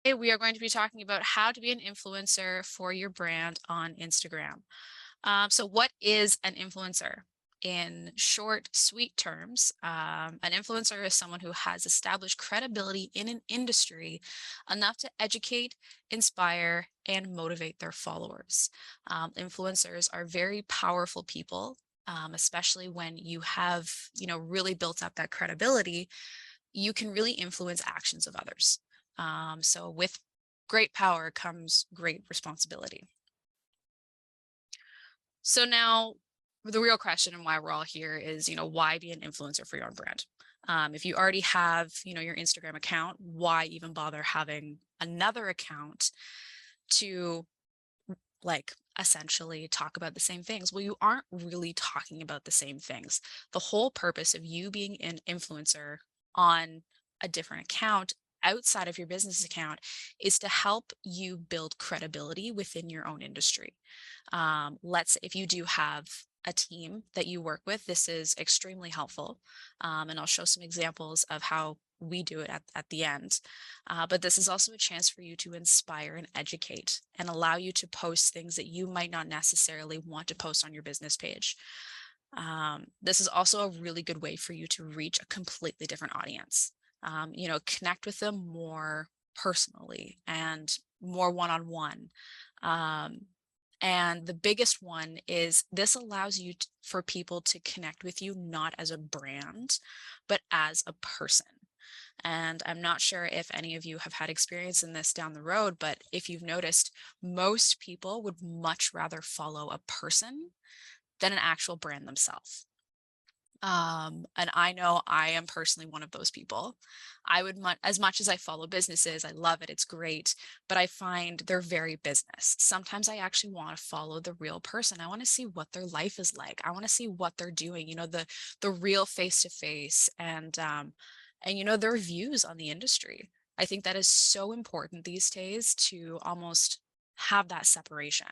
Today we are going to be talking about how to be an influencer for your brand on Instagram. So what is an influencer? In short, sweet terms, an influencer is someone who has established credibility in an industry enough to educate, inspire, and motivate their followers. Influencers are very powerful people, especially when you have, really built up that credibility. You can really influence actions of others. So with great power comes great responsibility. So now the real question and why we're all here is, why be an influencer for your own brand? If you already have, your Instagram account, why even bother having another account to like essentially talk about the same things? Well, you aren't really talking about the same things. The whole purpose of you being an influencer on a different account outside of your business account is to help you build credibility within your own industry. Let's if you do have a team that you work with, this is extremely helpful. And I'll show some examples of how we do it at the end. But this is also a chance for you to inspire and educate and allow you to post things that you might not necessarily want to post on your business page. This is also a really good way for you to reach a completely different audience. Connect with them more personally and more one-on-one. Um, and the biggest one is this allows you for people to connect with you not as a brand, but as a person. And I'm not sure if any of you have had experience in this down the road, but if you've noticed, most people would much rather follow a person than an actual brand themselves. And I know I am personally one of those people. I would as much as I follow businesses, I love it, it's great, but I find they're very business. Sometimes I actually want to follow the real person. I want to see what their life is like. I want to see what they're doing, the real face to face and their views on the industry. I think that is so important these days to almost have that separation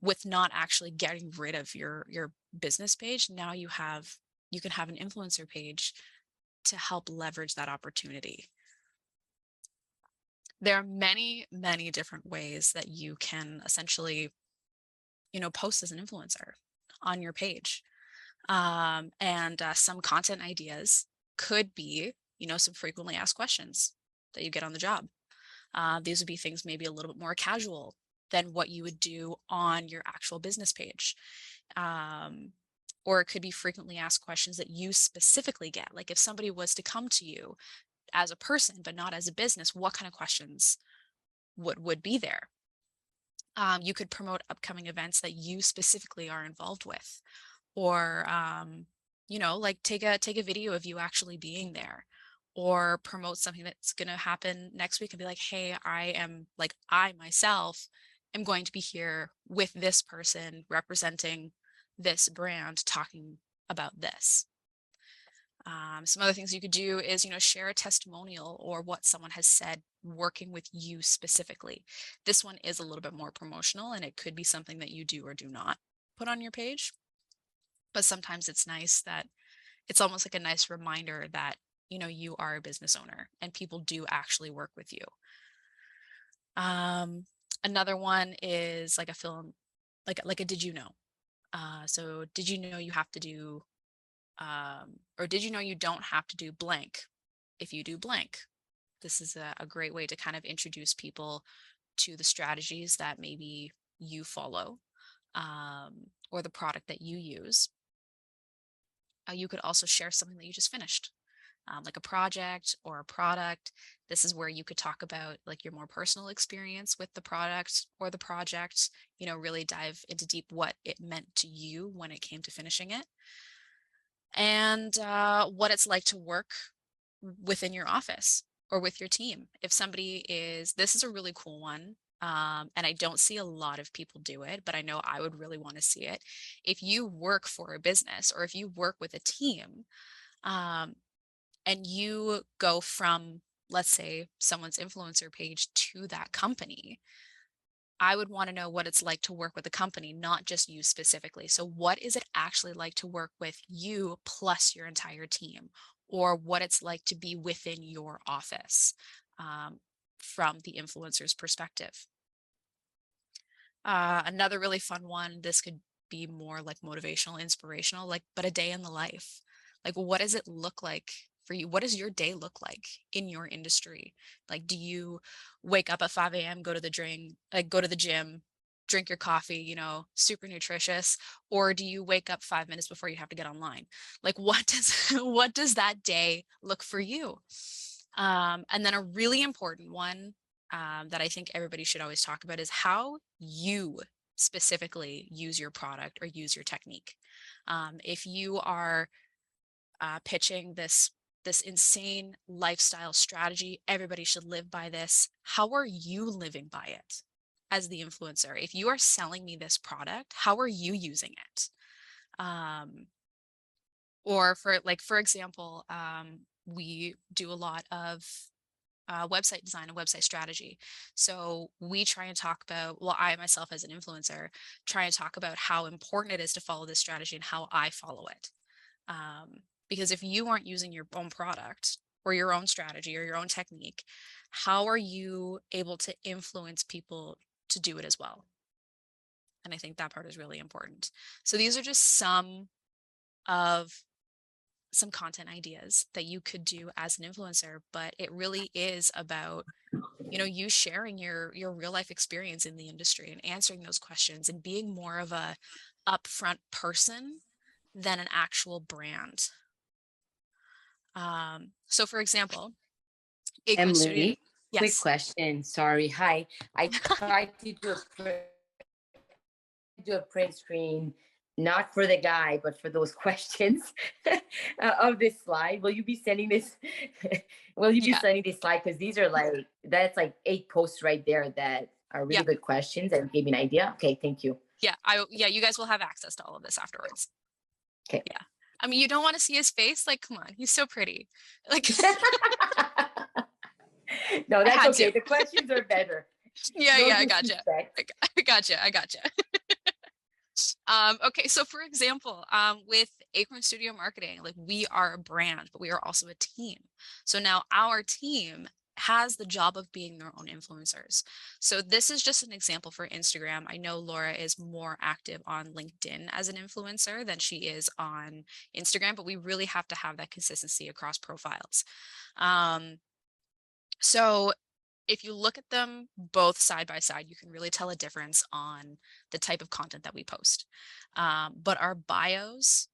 with not actually getting rid of your business page. Now you can have an influencer page to help leverage that opportunity. There are many, many different ways that you can essentially, post as an influencer on your page. And some content ideas could be, some frequently asked questions that you get on the job. These would be things maybe a little bit more casual than what you would do on your actual business page. Um, or it could be frequently asked questions that you specifically get. Like if somebody was to come to you as a person, but not as a business, what kind of questions would be there? You could promote upcoming events that you specifically are involved with, or like take a video of you actually being there, or promote something that's going to happen next week and be like, hey, I myself am going to be here with this person representing this brand talking about this. Some other things you could do is, share a testimonial or what someone has said working with you specifically. This one is a little bit more promotional and it could be something that you do or do not put on your page. But sometimes it's nice that it's almost like a nice reminder that, you are a business owner and people do actually work with you. Another one is like a film, like a did you know? So did you know you have to do or did you know you don't have to do blank if you do blank? This is a great way to kind of introduce people to the strategies that maybe you follow or the product that you use. You could also share something that you just finished, like a project or a product. This is where you could talk about like your more personal experience with the product or the project, really dive into deep what it meant to you when it came to finishing it. And what it's like to work within your office or with your team. If somebody this is a really cool one. And I don't see a lot of people do it, but I know I would really want to see it. If you work for a business or if you work with a team, um, and you go from, let's say, someone's influencer page to that company, I would want to know what it's like to work with a company, not just you specifically. So what is it actually like to work with you plus your entire team, or what it's like to be within your office? Um, from the influencer's perspective. Another really fun one, this could be more like motivational, inspirational, like, but a day in the life. Like, what does it look like for you? What does your day look like in your industry? Like, do you wake up at 5 a.m., go to the gym, drink your coffee, super nutritious, or do you wake up 5 minutes before you have to get online? Like, what does what does that day look for you? And then a really important one that I think everybody should always talk about is how you specifically use your product or use your technique. If you are pitching this insane lifestyle strategy, everybody should live by this. How are you living by it as the influencer? If you are selling me this product, how are you using it? Or for example, we do a lot of website design and website strategy. So we try and talk about, well, I myself as an influencer, try and talk about how important it is to follow this strategy and how I follow it. Because if you aren't using your own product or your own strategy or your own technique, how are you able to influence people to do it as well? And I think that part is really important. So these are just some content ideas that you could do as an influencer, but it really is about you sharing your real life experience in the industry and answering those questions and being more of a upfront person than an actual brand. So for example, Acorn Studio. Emily, quick Yes. question. Sorry. Hi. I tried to do a print screen, not for the guy, but for those questions of this slide. Will you be sending this? Will you be Yeah. sending this slide? Because these are that's like 8 posts right there that are really Yeah. good questions and gave me an idea. Okay, thank you. Yeah. You guys will have access to all of this afterwards. Okay. Yeah. I mean, you don't want to see his face? Like, come on, he's so pretty. Like, No, I that's had okay. to. The questions are better. Yeah, No I gotcha. disrespect. I gotcha. I gotcha. Okay, so for example, with Acorn Studio Marketing, like we are a brand, but we are also a team. So now our team has the job of being their own influencers. So this is just an example for Instagram. I know Laura is more active on LinkedIn as an influencer than she is on Instagram, but we really have to have that consistency across profiles. So if you look at them both side by side, you can really tell a difference on the type of content that we post. But our bios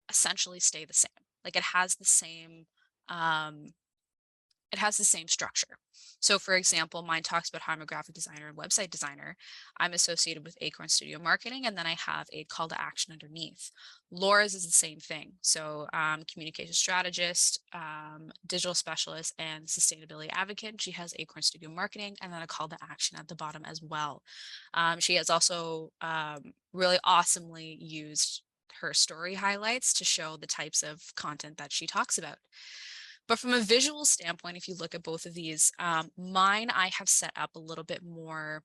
essentially stay the same. Like it has the same structure. So for example, mine talks about how I'm a graphic designer and website designer. I'm associated with Acorn Studio Marketing, and then I have a call to action underneath. Laura's is the same thing. So communication strategist, digital specialist, and sustainability advocate. She has Acorn Studio Marketing, and then a call to action at the bottom as well. She has also really awesomely used her story highlights to show the types of content that she talks about. But from a visual standpoint, if you look at both of these, mine I have set up a little bit more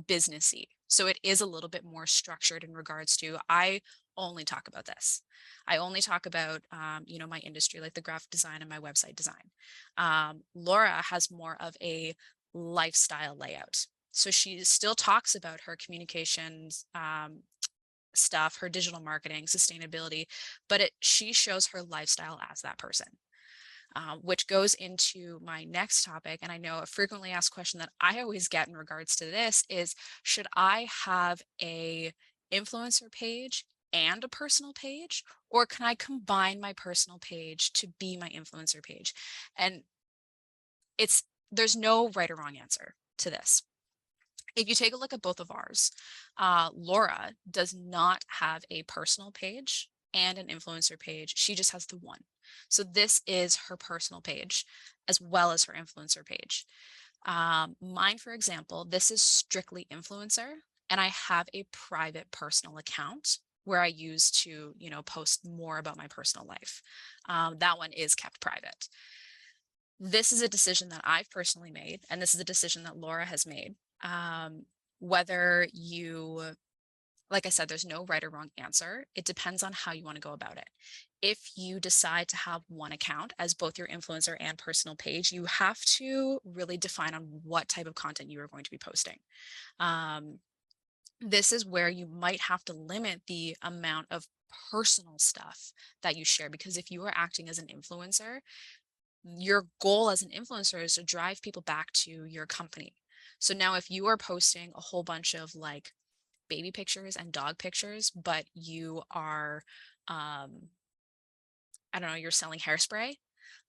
businessy. So it is a little bit more structured in regards to I only talk about this. I only talk about my industry, like the graphic design and my website design. Laura has more of a lifestyle layout. So she still talks about her communications stuff, her digital marketing, sustainability, but she shows her lifestyle as that person, which goes into my next topic. And I know a frequently asked question that I always get in regards to this is, should I have a influencer page and a personal page, or can I combine my personal page to be my influencer page? And there's no right or wrong answer to this. If you take a look at both of ours, Laura does not have a personal page and an influencer page. She just has the one. So this is her personal page as well as her influencer page. Mine, for example, this is strictly influencer, and I have a private personal account where I use to, post more about my personal life. That one is kept private. This is a decision that I've personally made, and this is a decision that Laura has made. Whether you like I said, there's no right or wrong answer. It depends on how you want to go about it. If you decide to have one account as both your influencer and personal page, you have to really define on what type of content you are going to be posting. Um, this is where you might have to limit the amount of personal stuff that you share, because if you are acting as an influencer, your goal as an influencer is to drive people back to your company. So now if you are posting a whole bunch of like baby pictures and dog pictures, but you are, um, I don't know, you're selling hairspray,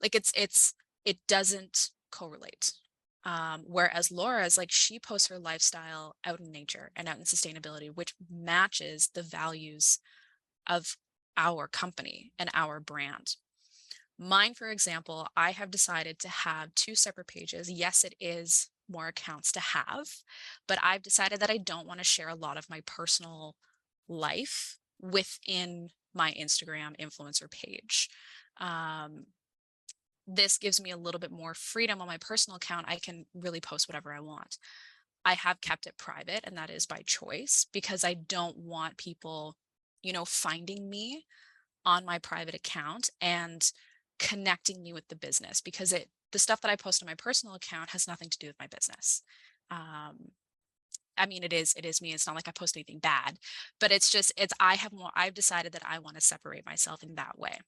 like it doesn't correlate. Whereas Laura's like, she posts her lifestyle out in nature and out in sustainability, which matches the values of our company and our brand. Mine, for example, I have decided to have two separate pages. Yes, it is more accounts to have, but I've decided that I don't want to share a lot of my personal life within my Instagram influencer page. Um, this gives me a little bit more freedom on my personal account. I can really post whatever I want. I have kept it private, and that is by choice because I don't want people, finding me on my private account and connecting me with the business, because the stuff that I post on my personal account has nothing to do with my business. Um, I mean, it is me. It's not like I post anything bad, but I've decided that I want to separate myself in that way.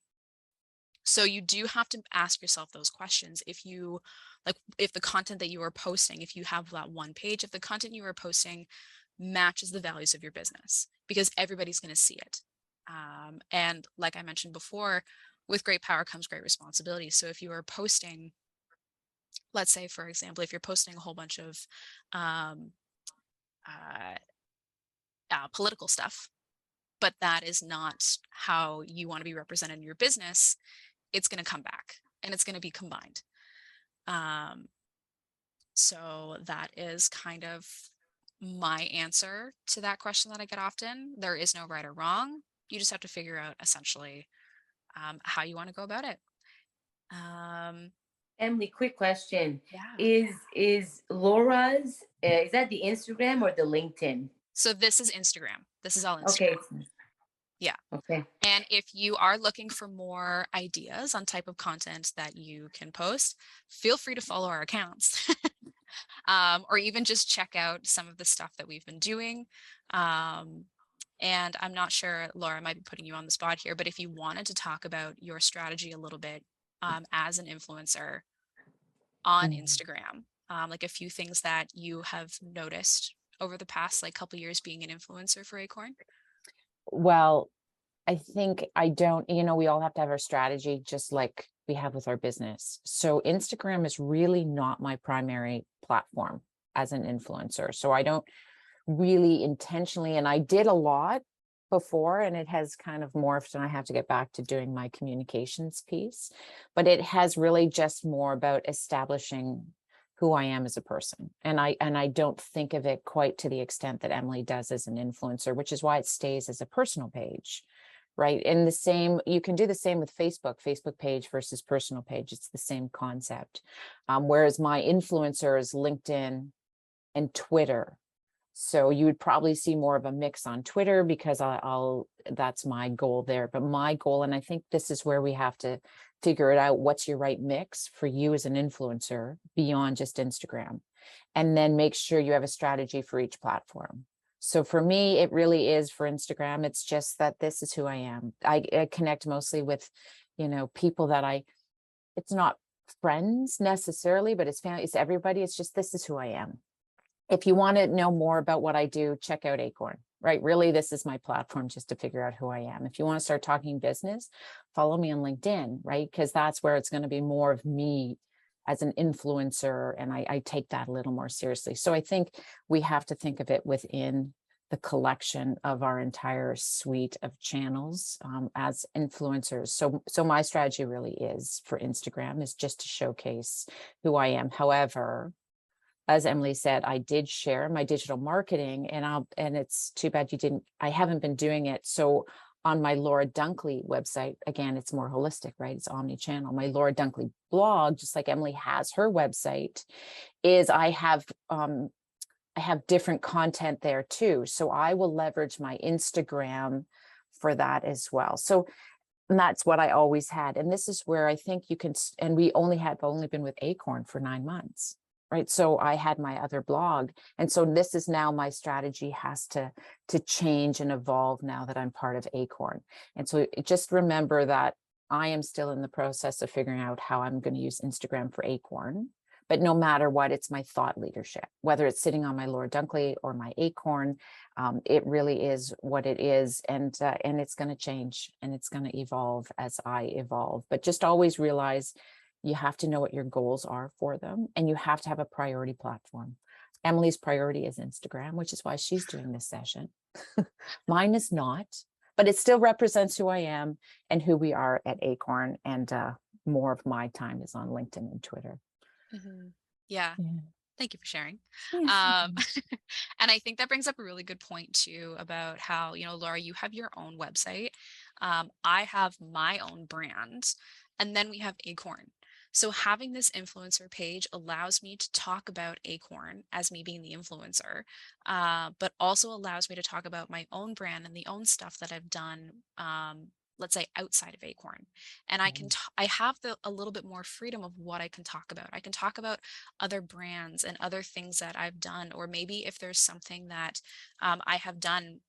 So you do have to ask yourself those questions. If the content that you are posting, if you have that one page, if the content you are posting matches the values of your business, because everybody's going to see it. And like I mentioned before, with great power comes great responsibility. So if you are posting, let's say, for example, if you're posting a whole bunch of um, uh, political stuff, but that is not how you want to be represented in your business, it's going to come back and it's going to be combined. Um, so that is kind of my answer to that question that I get often. There is no right or wrong. You just have to figure out essentially how you want to go about it. Um, Emily, quick question. yeah. Is Laura's is that the Instagram or the LinkedIn? So this is Instagram. This is all Okay. Instagram. Yeah. Okay. And if you are looking for more ideas on type of content that you can post, feel free to follow our accounts. Or even just check out some of the stuff that we've been doing. And I'm not sure, Laura, I might be putting you on the spot here, but if you wanted to talk about your strategy a little bit as an influencer on Mhm. Instagram, like a few things that you have noticed over the past like couple years being an influencer for Acorn. Well, I think I don't, we all have to have our strategy just like we have with our business. So Instagram is really not my primary platform as an influencer. So I don't really intentionally, and I did a lot before and it has kind of morphed and I have to get back to doing my communications piece, but it has really just more about establishing who I am as a person. And I don't think of it quite to the extent that Emily does as an influencer, which is why it stays as a personal page. Right. And the same, you can do the same with Facebook page versus personal page. It's the same concept. Whereas my influencer is LinkedIn and Twitter. So you would probably see more of a mix on Twitter because that's my goal there. But my goal, and I think this is where we have to figure it out, what's your right mix for you as an influencer beyond just Instagram, and then make sure you have a strategy for each platform. So for me, it really is for Instagram. It's just that this is who I am. I connect mostly with, people that it's not friends necessarily, but it's family, it's everybody. It's just, this is who I am. If you want to know more about what I do, check out Acorn, right? Really, this is my platform just to figure out who I am. If you want to start talking business, follow me on LinkedIn, right? Because that's where it's going to be more of me as an influencer. And I take that a little more seriously. So I think we have to think of it within the collection of our entire suite of channels as influencers. So my strategy really is for Instagram is just to showcase who I am. However, as Emily said, I did share my digital marketing and it's too bad I haven't been doing it. So on my Laura Dunkley website, again, it's more holistic, right? It's omni-channel. My Laura Dunkley blog, just like Emily has her website, is I have I have different content there too. So I will leverage my Instagram for that as well. So and that's what I always had. And this is where I think you can, and we have only been with Acorn for 9 months, right? So I had my other blog. And so this is now my strategy has to change and evolve now that I'm part of Acorn. And so just remember that I am still in the process of figuring out how I'm going to use Instagram for Acorn. But no matter what, it's my thought leadership, whether it's sitting on my Laura Dunkley or my Acorn, it really is what it is. And it's going to change and it's going to evolve as I evolve. But just always realize you have to know what your goals are for them, and you have to have a priority platform. Emily's priority is Instagram, which is why she's doing this session. Mine is not, but it still represents who I am and who we are at Acorn. And more of my time is on LinkedIn and Twitter. Yeah. Yeah. Thank you for sharing. Yes. And I think that brings up a really good point too about how, Laura, you have your own website. I have my own brand, and then we have Acorn. So having this influencer page allows me to talk about Acorn as me being the influencer, but also allows me to talk about my own brand and the own stuff that I've done, let's say outside of Acorn. And I have a little bit more freedom of what I can talk about. I can talk about other brands and other things that I've done, or maybe if there's something that I have done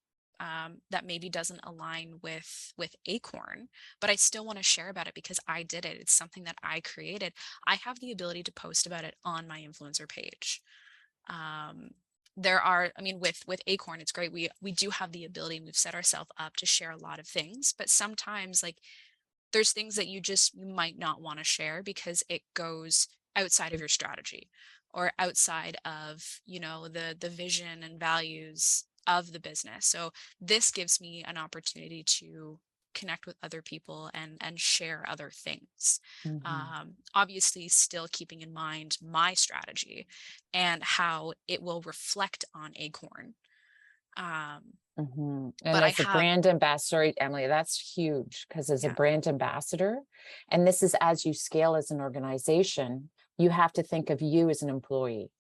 that maybe doesn't align with Acorn, but I still want to share about it because I did it. It's something that I created. I have the ability to post about it on my influencer page. There are, I mean, with Acorn, it's great. We do have the ability, and we've set ourselves up to share a lot of things, but sometimes like there's things that you might not want to share because it goes outside of your strategy or outside of, the vision and values of the business. So this gives me an opportunity to connect with other people and share other things. Obviously still keeping in mind my strategy and how it will reflect on Acorn. And But as a brand ambassador, Emily, that's huge, because as a brand ambassador, and this is as you scale as an organization, you have to think of you as an employee.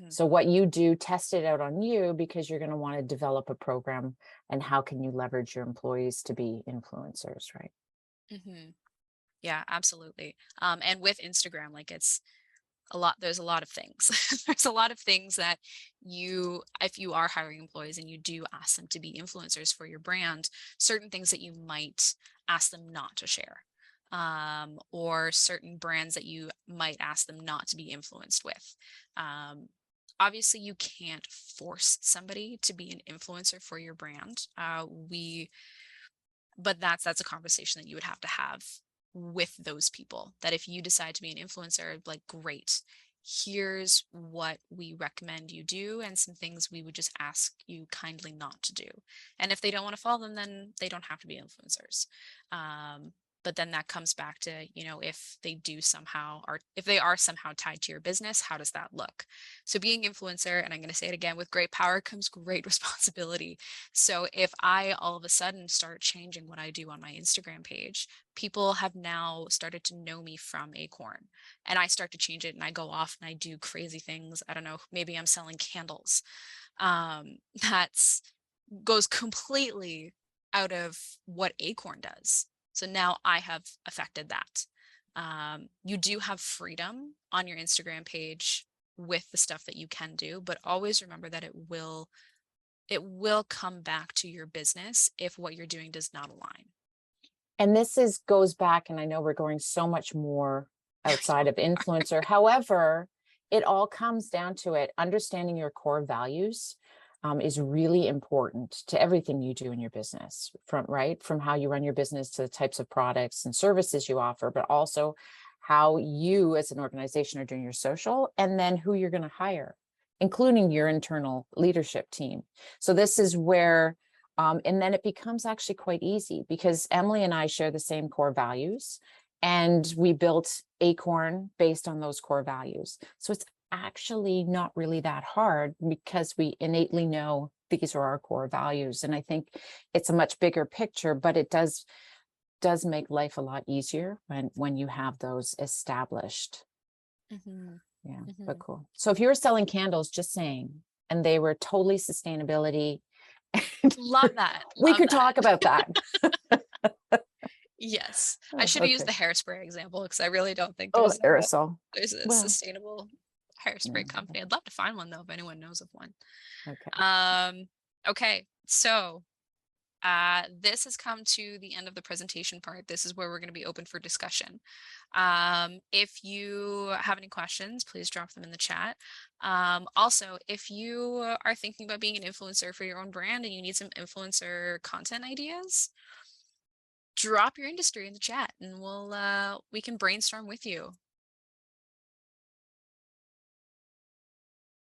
So what you do, test it out on you, because you're going to want to develop a program, and how can you leverage your employees to be influencers, right? Yeah, absolutely. And with Instagram, like there's a lot of things. There's a lot of things that if you are hiring employees and you do ask them to be influencers for your brand, certain things that you might ask them not to share, or certain brands that you might ask them not to be influenced with. Obviously, you can't force somebody to be an influencer for your brand. But that's a conversation that you would have to have with those people, that if you decide to be an influencer, like, great, here's what we recommend you do and some things we would just ask you kindly not to do. And if they don't want to follow them, then they don't have to be influencers. But then that comes back to, if they are somehow tied to your business, how does that look? So being influencer, and I'm going to say it again, with great power comes great responsibility. So if I all of a sudden start changing what I do on my Instagram page, people have now started to know me from Acorn, and I start to change it and I go off and I do crazy things. I don't know, maybe I'm selling candles. That's goes completely out of what Acorn does. So now I have affected that. You do have freedom on your Instagram page with the stuff that you can do, but always remember that it will come back to your business if what you're doing does not align. And this goes back, and I know we're going so much more outside of influencer. However, it all comes down to it. Understanding your core values is really important to everything you do in your business, from how you run your business to the types of products and services you offer, but also how you as an organization are doing your social, and then who you're going to hire, including your internal leadership team. So this is where, and then it becomes actually quite easy, because Emily and I share the same core values, and we built Acorn based on those core values. So it's actually not really that hard, because we innately know these are our core values. And I think it's a much bigger picture, but it does make life a lot easier when you have those established. Yeah, but cool. So if you were selling candles, just saying, and they were totally sustainability. Love that. We Love could that. talk about that. Yes. Oh, I should have used okay. the hairspray example because I really don't think Oh, there's aerosol. a Well, sustainable hairspray yeah. company. I'd love to find one though, if anyone knows of one. Okay. Okay. So this has come to the end of the presentation part. This is where we're going to be open for discussion. If you have any questions, please drop them in the chat. Also, if you are thinking about being an influencer for your own brand and you need some influencer content ideas, drop your industry in the chat and we can brainstorm with you.